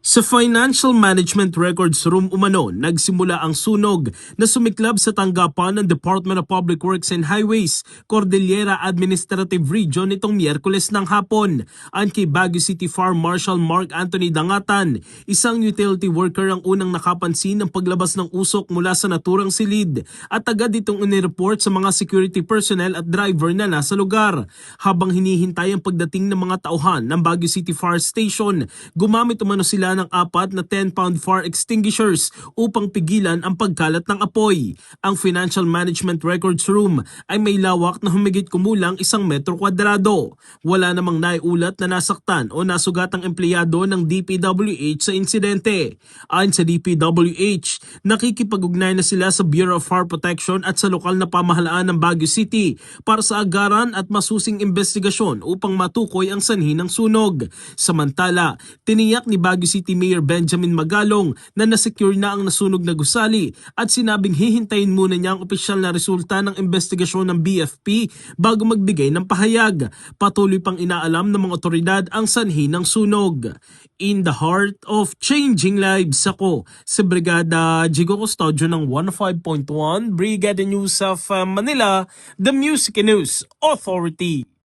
Sa Financial Management Records Room umano, nagsimula ang sunog na sumiklab sa tanggapan ng Department of Public Works and Highways, Cordillera Administrative Region nitong Miyerkules ng hapon. Ayon kay Baguio City Fire Marshal Mark Anthony Dangatan, isang utility worker ang unang nakapansin ng paglabas ng usok mula sa naturang silid at agad itong inireport sa mga security personnel at driver na nasa lugar. Habang hinihintay ang pagdating ng mga tauhan ng Baguio City Fire Station, gumamit umano sila ng 4 na 10-pound fire extinguishers upang pigilan ang pagkalat ng apoy. Ang Financial Management Records Room ay may lawak na humigit kumulang 1 metro kwadrado. Wala namang naiulat na nasaktan o nasugatang empleyado ng DPWH sa insidente. Ayon sa DPWH, nakikipag-ugnay na sila sa Bureau of Fire Protection at sa lokal na pamahalaan ng Baguio City para sa agaran at masusing investigasyon upang matukoy ang sanhi ng sunog. Samantala, tiniyak ni Baguio City Mayor Benjamin Magalong na nasecure na ang nasunog na gusali at sinabing hihintayin muna niya ang opisyal na resulta ng investigasyon ng BFP bago magbigay ng pahayag. Patuloy pang inaalam ng mga otoridad ang sanhi ng sunog. In the heart of changing lives, ako si Brigada Jigo Custodio ng 105.1 Brigada News of Manila, the Music News Authority.